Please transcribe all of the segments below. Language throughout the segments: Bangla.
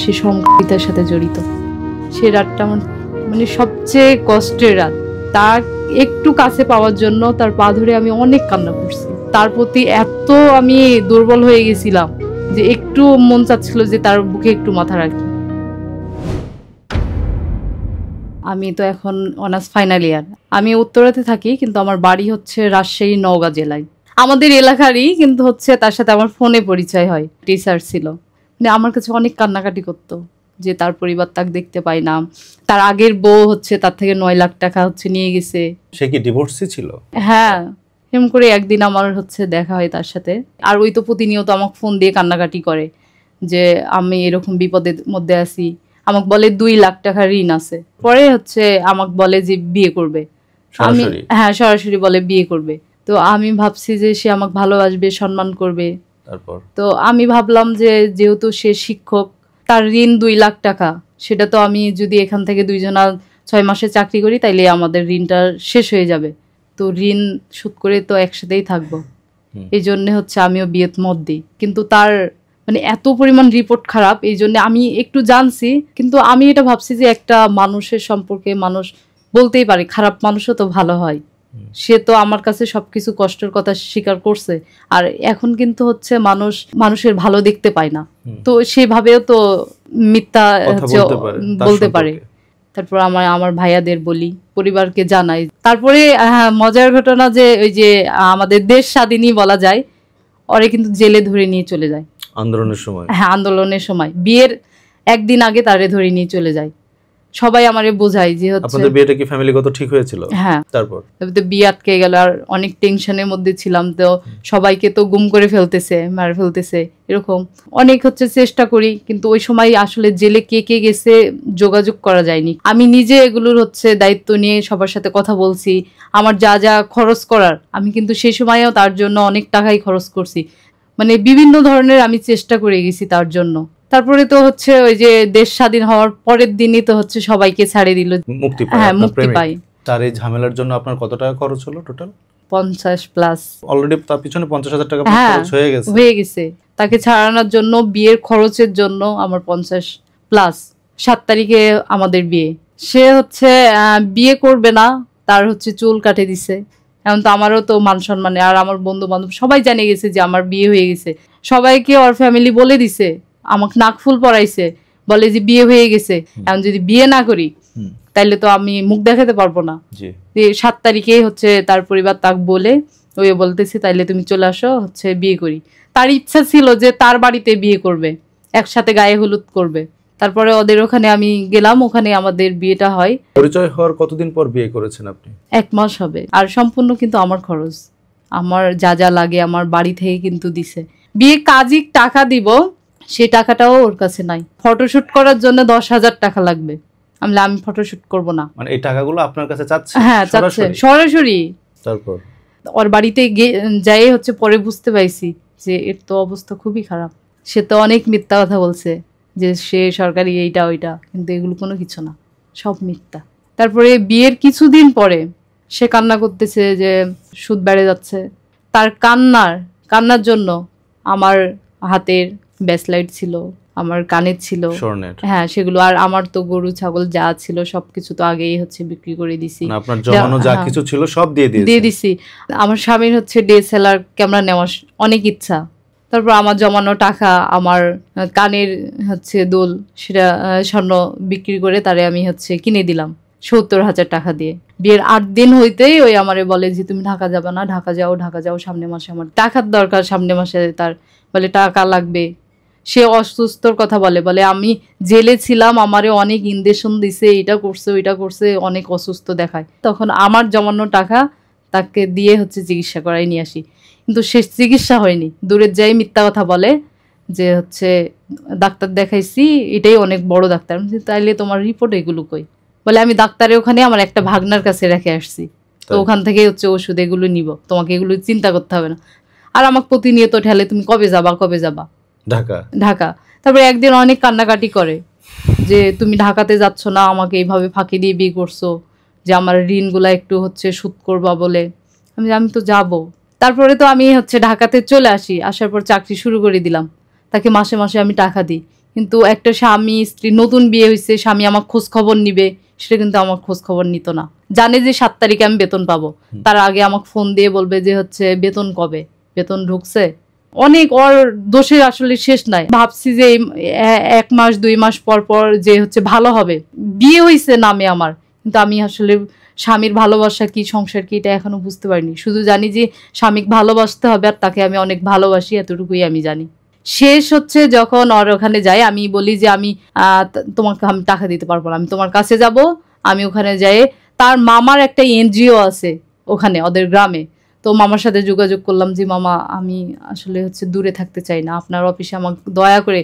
সে সংগীতের সাথে জড়িত। সে রাতটা আমার মানে সবচেয়ে কষ্টের রাত। তার একটু কাছে পাওয়ার জন্য তার পা ধরে আমি অনেক কান্না করছি। তার প্রতি এত আমি দুর্বল হয়ে গেছিলাম যে একটু মন চাচ্ছিল যে তার বুকে একটু মাথা রাখি। আমি তো এখন অনার্স ফাইনাল ইয়ার। আমি উত্তরাতে থাকি, কিন্তু আমার বাড়ি হচ্ছে রাজশাহী নওগাঁ জেলায়, আমাদের এলাকারই, কিন্তু হচ্ছে তার সাথে আমার ফোনে পরিচয় হয়। টিচার ছিল, মানে আমার কাছে অনেক কান্নাকাটি করতো যে তার পরিবার তাকে দেখতে পাই না। তার আগের বউ হচ্ছে তার থেকে 9 লাখ টাকা হচ্ছে নিয়ে গেছে। সে কি ডিভোর্সি ছিল? হ্যাঁ, এরকম করে একদিন আমার হচ্ছে দেখা হয় তার সাথে। আর ওই তো প্রতিনিয়ত আমাকে ফোন দিয়ে কান্নাকাটি করে যে আমি এরকম বিপদের মধ্যে আছি। আমাকে বলে 2 লাখ টাকা ঋণ আছে। পরে হচ্ছে আমাকে বলে যে বিয়ে করবে। আমি হ্যাঁ সরাসরি বলে বিয়ে করবে। তো আমি ভাবছি যে সে আমাকে ভালোবাসবে, সম্মান করবে। তারপর তো আমি ভাবলাম যে যেহেতু সে শিক্ষক, তার ঋণ 2 লাখ টাকা, সেটা তো আমি যদি এখান থেকে দুইজনা 6 মাসে চাকরি করি তাইলে আমাদের ঋণটা শেষ হয়ে যাবে। তো ঋণ শোধ করে তো একসাথেই থাকবো, এই জন্য হচ্ছে আমিও বিয়েত মত দিই। কিন্তু তার মানে এত পরিমাণ রিপোর্ট খারাপ, এই জন্য আমি একটু জানছি, কিন্তু আমি এটা ভাবছি যে একটা মানুষের সম্পর্কে মানুষ বলতেই পারে খারাপ মানুষও তো ভালো হয়। সে তো আমার কাছে সবকিছু কষ্টের কথা স্বীকার করছে, আর এখন কিন্তু হচ্ছে মানুষের ভালো দেখতে পায় না, তো সেভাবেও তো মিথ্যা বলতে পারে। তারপর আমার ভাইয়াদের বলি, পরিবারকে জানাই। তারপরে মজার ঘটনা যে ওই যে আমাদের দেশ স্বাধীনই বলা যায়, ওরে কিন্তু জেলে ধরে নিয়ে চলে যায় আন্দোলনের সময়। হ্যাঁ, আন্দোলনের সময় বিয়ের একদিন আগে তারে ধরে নিয়ে চলে যায়। সবাই আমারে বোঝায় যে হচ্ছে আপনাদের বিয়েটা কি ফ্যামিলিগত ঠিক হয়েছিল? হ্যাঁ। তারপর তো বিয়ে আটকে গেল, আর অনেক টেনশনের মধ্যে ছিলাম। তো সবাইকে তো গুম করে ফেলতেছে, মার ফেলতেছে, এরকম অনেক হচ্ছে চেষ্টা করি, কিন্তু ওই সময় আসলে জেলে কে কে গেছে যোগাযোগ করা যায়নি। আমি নিজে এগুলোর হচ্ছে দায়িত্ব নিয়ে সবার সাথে কথা বলছি। আমার যা যা খরচ করার, আমি কিন্তু সেই সময়েও তার জন্য অনেক টাকাই খরচ করছি। মানে বিভিন্ন ধরনের আমি চেষ্টা করে গেছি তার জন্য। তারপরে তো হচ্ছে ওই যে দেশ স্বাধীন হওয়ার পরের দিনই তো হচ্ছে সবাইকে ছাড়ে দিল, মুক্তি পায়। হ্যাঁ, মুক্তি পাই। তার এই ঝামেলার জন্য আপনার কত টাকা খরচ হলো টোটাল? 50+। অলরেডি তার পিছনে 50,000 টাকা খরচ হয়ে গেছে। তাকে ছাড়ানোর জন্য, বিয়ের খরচের জন্য আমার 50+। 7 তারিখে আমাদের বিয়ে। সে হচ্ছে বিয়ে করবে না, তার হচ্ছে চুল কাটে দিছে। এখন তো আমারও তো মান সম্মানে, আর আমার বন্ধু বান্ধব সবাই জানে গেছে যে আমার বিয়ে হয়ে গেছে। সবাইকে ওর ফ্যামিলি বলে দিছে, আমাকে নাকফুল পরাইছে, বলে যে বিয়ে হয়ে গেছে। এখন যদি বিয়ে না করি তাইলে তো আমি মুখ দেখাতে পারবো না। 7 তারিখে হচ্ছে তার পরিবার তাকে বলে ওই বলতেছে তাইলে তুমি চলে আসো, হচ্ছে বিয়ে করি। তার ইচ্ছা ছিল যে তার বাড়িতে বিয়ে করবে, একসাথে গায়ে হলুদ করবে। তারপরে ওদের ওখানে আমি গেলাম, ওখানে আমাদের বিয়েটা হয়। পরিচয় হওয়ার কতদিন পর বিয়ে করেছেন আপনি? 1 মাস হবে। আর সম্পূর্ণ কিন্তু আমার খরচ, আমার যা যা লাগে আমার বাড়ি থেকে কিন্তু দিছে। বিয়ে কাজী টাকা দিব, সে টাকাটাও ওর কাছে নাই। ফটোশুট করার জন্য 10,000 টাকা লাগবে। আমি ফটোশুট করব না। মানে এই টাকাগুলো আপনার কাছে চাচ্ছে? হ্যাঁ, চাচ্ছে সরাসরি। তারপর ওর বাড়িতে যাই হচ্ছে পরে বুঝতে পাইছি যে এর তো অবস্থা খুবই খারাপ। সে তো অনেক মিথ্যা কথা বলছে যে সে সরকারি এইটা ওইটা, কিন্তু এগুলো কোনো কিছু না, সব মিথ্যা। তারপরে বিয়ের কিছুদিন পরে সে কান্না করতেছে যে সুদ বেড়ে যাচ্ছে। তার কান্নার জন্য আমার হাতের ব্রেসলেট ছিল, আমার কানের ছিল, হ্যাঁ সেগুলো, আর আমার তো গরু ছাগল যা ছিল সবকিছু তো আগেই হচ্ছে বিক্রি করে দিছি। আপনার জমানো যা কিছু ছিল সব দিয়ে দিছি। আমার স্বামীর হচ্ছে DSLR ক্যামেরা নেওয়ার অনেক ইচ্ছা। তারপর আমার জমানো টাকা, আমার কানের হচ্ছে দুল, সেটা স্বর্ণ বিক্রি করে তারে আমি হচ্ছে কিনে দিলাম 70,000 টাকা দিয়ে। বিয়ের 8 দিন হইতেই ওই আমারে বলে যে তুমি ঢাকা যাবে না, ঢাকা যাও, সামনের মাসে আমার টাকার দরকার, সামনের মাসে তার বলে টাকা লাগবে। সে অসুস্থর কথা বলে আমি জেলে ছিলাম, আমারে অনেক ইনজেকশন দিছে, এটা করছে ওইটা করছে, অনেক অসুস্থ দেখায়। তখন আমার জমানো টাকা তাকে দিয়ে হচ্ছে চিকিৎসা করাই নিয়ে আসি, কিন্তু সে চিকিৎসা হয়নি। দূরের যাই মিথ্যা কথা বলে যে হচ্ছে ডাক্তার দেখাইছি, এটাই অনেক বড় ডাক্তার। তাইলে তোমার রিপোর্ট এগুলো কই? বলে আমি ডাক্তারের ওখানে আমার একটা ভাগনার কাছে রেখে আসছি, তো ওখান থেকে হচ্ছে ওষুধ এগুলো নিব, তোমাকে এগুলো চিন্তা করতে হবে না। আর আমাকে প্রতিনিয়ত ঠেলে তুমি কবে যাবা ঢাকা। তারপরে একদিন অনেক কান্নাকাটি করে যে তুমি ঢাকাতে যাচ্ছ না, আমাকে এইভাবে ফাঁকি দিয়ে বিয়ে করছো, যে আমার ঋণগুলা একটু হচ্ছে শোধ করবা বলে। আমি তো যাব। তারপরে তো আমি হচ্ছে ঢাকাতে চলে আসি। আসার পর চাকরি শুরু করে দিলাম, তাকে মাসে মাসে আমি টাকা দিই, কিন্তু একটা স্বামী স্ত্রী নতুন বিয়ে হয়েছে, স্বামী আমার খোঁজ খবর নিবে, সেটা কিন্তু আমার খোঁজ খবর নিত না। জানে যে 7 তারিখে আমি বেতন পাবো, তার আগে আমাকে ফোন দিয়ে বলবে যে হচ্ছে বেতন কবে, বেতন ঢুকছে। অনেক ওর দোষের আসলে শেষ নাই। ভাবছি যে 1 মাস 2 মাস পর পর যে হচ্ছে ভালো হবে, বিয়ে হয়েছে নামে আমার, কিন্তু আমি আসলে স্বামীর ভালোবাসা কি, সংসার কি, এটা এখনো বুঝতে পারিনি। শুধু জানি যে স্বামীকে ভালোবাসতে হবে আর তাকে আমি অনেক ভালোবাসি, এতটুকুই আমি জানি। শেষ হচ্ছে যখন ওর ওখানে যাই, আমি বলি যে আমি তোমাকে আমি টাকা দিতে পারবো না, আমি তোমার কাছে যাব। আমি ওখানে যাই, তার মামার একটা এনজিও আছে ওখানে ওদের গ্রামে, তো মামার সাথে যোগাযোগ করলাম যে মামা আমি আসলে হচ্ছে দূরে থাকতে চাই না, আপনার অফিসে আমাকে দয়া করে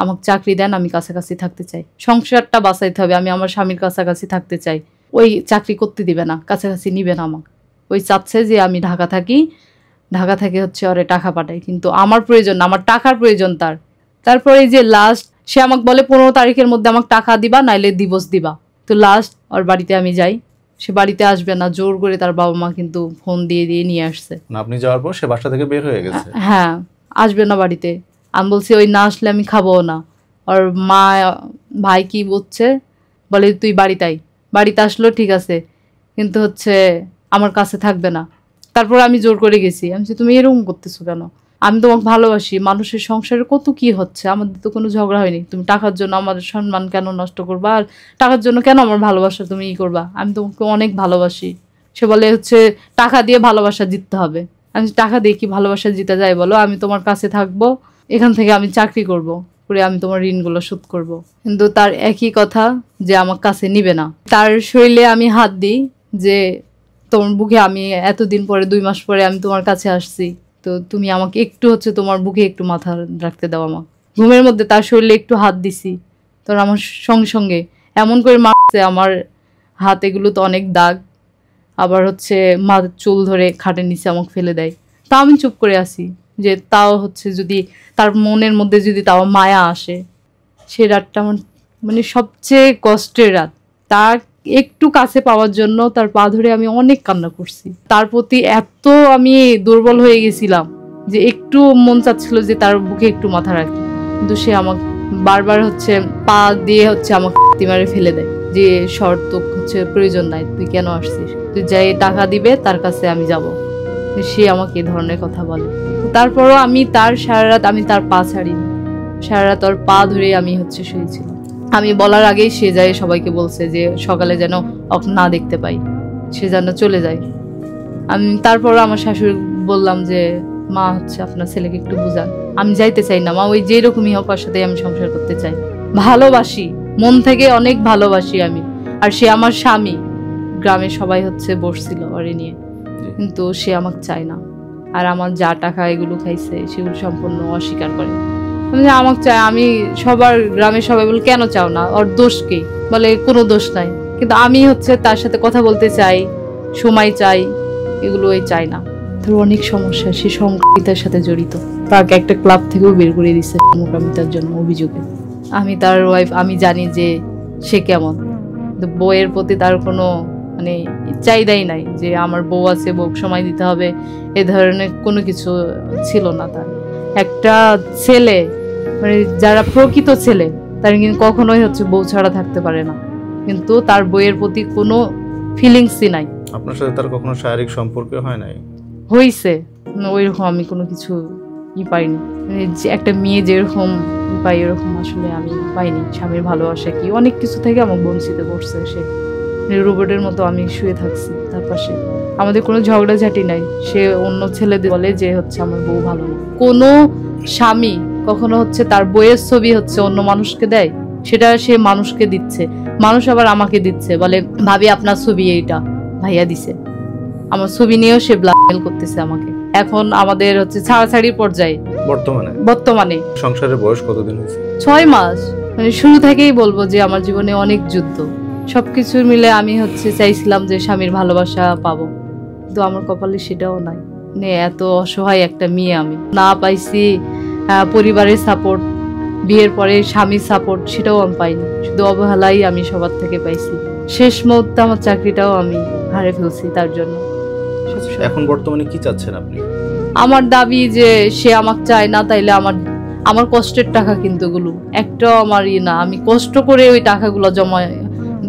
আমাকে চাকরি দেন, আমি কাছাকাছি থাকতে চাই, সংসারটা বাঁচাইতে হবে, আমি আমার স্বামীর কাছাকাছি থাকতে চাই। ওই চাকরি করতে দিবে না, কাছাকাছি নিবে না আমাকে, ওই চাচ্ছে যে আমি ঢাকা থাকি, ঢাকা থেকে হচ্ছে ওরে টাকা পাঠাই, কিন্তু আমার প্রয়োজন, আমার টাকার প্রয়োজন তার। তারপরে যে লাস্ট সে আমাকে বলে 15 তারিখের মধ্যে আমাকে টাকা দিবা, নাইলে দিবস দিবা। তো লাস্ট ওর বাড়িতে আমি যাই, সে বাড়িতে আসবে না, জোর করে তার বাবা মা কিন্তু ফোন দিয়ে দিয়ে নিয়ে আসছে। আপনি যাওয়ার পর সে বাসা থেকে বের হয়ে গেছে? হ্যাঁ, আসবে না বাড়িতে। আমি বলছি ওই না আসলে আমি খাবো না। ওর মা ভাই কি বলছে, বলে তুই বাড়িতে আই। বাড়িতে আসলো ঠিক আছে, কিন্তু হচ্ছে আমার কাছে থাকবে না। তারপর আমি জোর করে গেছি, আমি তুমি এরকম করতেছো কেন, আমি তোমাকে ভালোবাসি, মানুষের সংসারে কত কি হচ্ছে, আমাদের তো কোনো ঝগড়া হয়নি, তুমি টাকার জন্য আমাদের সম্মান কেন নষ্ট করবা, আর টাকার জন্য কেন আমার ভালোবাসা তুমি ই করবা, আমি তোমাকে অনেক ভালোবাসি। সে বলে হচ্ছে টাকা দিয়ে ভালোবাসা জিততে হবে। আমি টাকা দিয়ে কি ভালোবাসা জিতে যায় বলো, আমি তোমার কাছে থাকবো, এখান থেকে আমি চাকরি করব, করে আমি তোমার ঋণগুলো শোধ করব। কিন্তু তার একই কথা যে আমার কাছে নিবে না। তার শরীরে আমি হাত দিই যে তোমার বুকে, আমি এতদিন পরে 2 মাস পরে আমি তোমার কাছে আসছি, তো তুমি আমাকে একটু হচ্ছে তোমার বুকে একটু মাথা রাখতে দাও। আমার ঘুমের মধ্যে তার শরীরে একটু হাত দিছি, তোর আমার সঙ্গে সঙ্গে এমন করে মারছে, আমার হাত এগুলো তো অনেক দাগ, আবার হচ্ছে মাথার চুল ধরে খাটের নিচে আমাকে ফেলে দেয়। তা আমি চুপ করে আসি, যে তাও হচ্ছে যদি তার মনের মধ্যে যদি তাও মায়া আসে। সে রাতটা আমার মানে সবচেয়ে কষ্টের রাত। তার একটু কাছে পাওয়ার জন্য তার পা ধরে আমি অনেক কান্না করছি। তার প্রতি এত আমি দুর্বল হয়ে গেছিলাম যে একটু মন চাচ্ছিল যে তার বুকে একটু মাথা রাখি, কিন্তু সে আমাকে বারবার হচ্ছে পা দিয়ে হচ্ছে আমাকে মারে ফেলে দেয়, যে শর্ত হচ্ছে প্রয়োজন নাই, তুই কেন আসছিস, তুই যাই টাকা দিবে তার কাছে আমি যাব। সে আমাকে এই ধরনের কথা বলে। তারপরও আমি তার সারা রাত আমি তার পা ছাড়িনি, সারা রাত ওর পা ধরে আমি হচ্ছে শুয়েছিলাম। আমি বলার আগেই সে যায় সবাইকে বলছে যে সকালে যেন ওকে না দেখতে পাই, সে যেন চলে যায়। আমি তারপরও আমার শাশুড়ি বললাম যে মা হচ্ছে আপনার ছেলেকে একটু বুঝান, আমি যাইতে চাই না মা, ওই যেরকমই হোক ওর সাথে আমি সংসার করতে চাই, ভালোবাসি, মন থেকে অনেক ভালোবাসি আমি। আর সে আমার স্বামী, গ্রামে সবাই হচ্ছে বসছিল ওরে নিয়ে, কিন্তু সে আমাকে চায় না। আর আমার যা টাকা এগুলো খাইছে সেগুলো সম্পূর্ণ অস্বীকার করে। আমাকে চায়, আমি সবার গ্রামে সবাই বলে কেন চাও না, ওর দোষ কি, বলে কোনো দোষ নাই, কিন্তু আমি হচ্ছে তার সাথে কথা বলতে চাই, সময় চাই, এগুলো ওই চাই না। তোর অনেক সমস্যা, সে সংগীতের সাথে জড়িত, তাকে একটা ক্লাব থেকেও বের করে দিচ্ছে মোকামিতার জন্য অভিযোগে। আমি তার ওয়াইফ, আমি জানি যে সে কেমন, বউয়ের প্রতি তার কোনো মানে চাহিদাই নাই, যে আমার বউ আছে, বউ সময় দিতে হবে, এ ধরনের কোনো কিছু ছিল না তার। একটা ছেলে মানে যারা প্রকৃত ছেলে তারা কিন্তু কখনোই হচ্ছে বউ ছাড়া থাকতে পারে না, কিন্তু তার বউয়ের প্রতি কোনো ফিলিংসই নাই। আপনার সাথে তার কখনো শারীরিক সম্পর্ক হয় নাই? হইছে, ওইরকম আমি কোনো কিছু পাইনি, মানে যে একটা মেয়ে যেরকম পাই এরকম আসলে আমি পাইনি। স্বামীর ভালোবাসা কি অনেক কিছু থেকে আমাকে বঞ্চিত করছে সে, রোবটের মতো আমি শুয়ে থাকছি তার পাশে, আমাদের কোনো ঝগড়াঝাটি নাই। সে অন্য ছেলেদের বলে যে হচ্ছে আমার বউ ভালো না। কোনো স্বামী কখনো হচ্ছে তার বইয়ের ছবি হচ্ছে অন্য মানুষকে দেয়, সেটা সে মানুষকে দিচ্ছে, মানুষ আবার আমাকে দিচ্ছে, বলে ভাবি আপনার ছবি এইটা ভাইয়া দিছে, আমার ছবি নিয়েও সে ব্ল্যাকমেল করতেছে আমাকে। এখন আমাদের হচ্ছে ছাড়াছাড়ির পর্যায়ে বর্তমানে। সংসারের বয়স কতদিন হয়েছে? 6 মাস। মানে শুরু থেকেই বলবো যে আমার জীবনে অনেক যুদ্ধ, সবকিছু মিলে আমি হচ্ছে চাইছিলাম যে স্বামীর ভালোবাসা পাবো, কিন্তু আমার কপালে সেটাও নাই। মানে এত অসহায় একটা মেয়ে আমি, না পাইছি পরিবারের সাপোর্ট, বিয়ের পরে স্বামীর সাপোর্ট, সেটাও আমি পাইনি, শুধু অবহেলাই আমি সবার থেকে পাইছি। শেষ মুহূর্তে আমার চাকরিটাও আমি হারিয়ে ফেলছি তার জন্য। এখন বর্তমানে কি চাচ্ছেন আপনি? আমার দাবি যে সে আমাকে চায় না, তাইলে আমার কষ্টের টাকা কিন্তু এগুলো একটাও আমার না, আমি কষ্ট করে ওই টাকাগুলো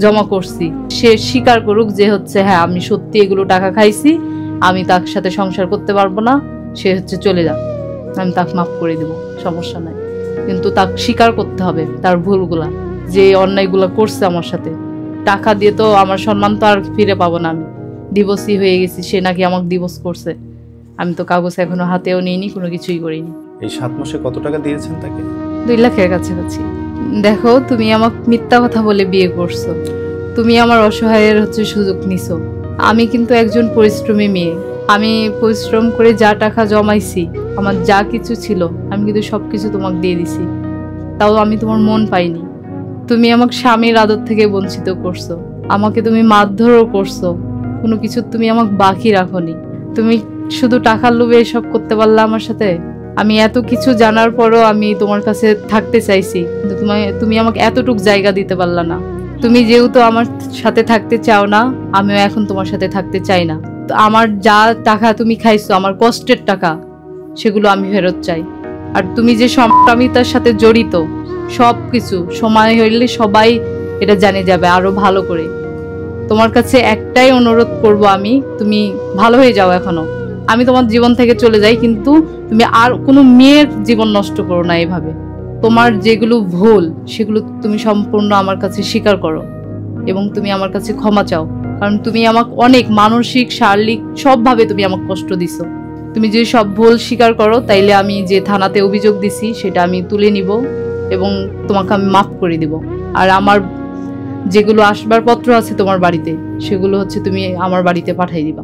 জমা করছি। সে স্বীকার করুক যে হচ্ছে হ্যাঁ আমি সত্যি এগুলো টাকা খাইছি, আমি তার সাথে সংসার করতে পারবো না, সে হচ্ছে চলে যাক, আমি তাকে মাফ করে দেবো, সমস্যা নাই। কিন্তু তাকে স্বীকার করতে হবে তার ভুলগুলা, যে অন্যায়গুলো করছে আমার সাথে। টাকা দিয়ে তো আমার সম্মান তো আর ফিরে পাবো না, আমি ডিভোর্সই হয়ে গেছি, সে নাকি আমাকে ডিভোর্স করছে, আমি তো কাগজ এখনো হাতেও নিইনি, কোনো কিছুই করিনি। এই 7 মাসে কত টাকা দিয়েছেন তাকে? 2 লাখের কাছাকাছি। দেখো, তুমি আমাকে মিথ্যা কথা বলে বিয়ে করছো, তুমি আমার অসহায়ের হচ্ছে সুযোগ নিছো। আমি কিন্তু একজন পরিশ্রমী মেয়ে, আমি পরিশ্রম করে যা টাকা জমাইছি, আমার যা কিছু ছিল আমি কিন্তু সবকিছু তোমাকে দিয়ে দিছি, তাও আমি তোমার মন পাইনি। তুমি আমাকে স্বামীর আদর থেকে বঞ্চিত করছো, আমাকে তুমি মারধরও করছো, কোনো কিছু তুমি আমাকে বাকি রাখোনি। তুমি শুধু টাকার লোভে এসব করতে পারলে আমার সাথে? আমি এত কিছু জানার পরও আমি তোমার কাছে থাকতে চাইছি, কিন্তু তুমি আমাকে এতটুকু জায়গা দিতে পারলা না। তুমি যেহেতু আমার সাথে থাকতে চাও না, আমিও এখন তোমার সাথে থাকতে চাই না। তো আমার যা টাকা তুমি খাইছো, আমার কষ্টের টাকা, সেগুলো আমি ফেরত চাই। আর তুমি যে সমকামিতার সাথে জড়িত, সব কিছু সময় হইলে সবাই এটা জানে যাবে আরো ভালো করে। তোমার কাছে একটাই অনুরোধ করব আমি, তুমি ভালো হয়ে যাও এখনো, আমি তোমার জীবন থেকে চলে যাই, কিন্তু তুমি আর কোনো মেয়ের জীবন নষ্ট করো না এভাবে। তোমার যেগুলো ভুল সেগুলো তুমি সম্পূর্ণ আমার কাছে স্বীকার করো এবং তুমি আমার কাছে ক্ষমা চাও, কারণ তুমি আমাকে অনেক মানসিক শারীরিক সবভাবে তুমি আমাকে কষ্ট দিছো। তুমি যদি সব ভুল স্বীকার করো, তাইলে আমি যে থানাতে অভিযোগ দিছি সেটা আমি তুলে নিব এবং তোমাকে আমি মাফ করে দিব। আর আমার যেগুলো আসবাবপত্র আছে তোমার বাড়িতে, সেগুলো হচ্ছে তুমি আমার বাড়িতে পাঠিয়ে দিবা।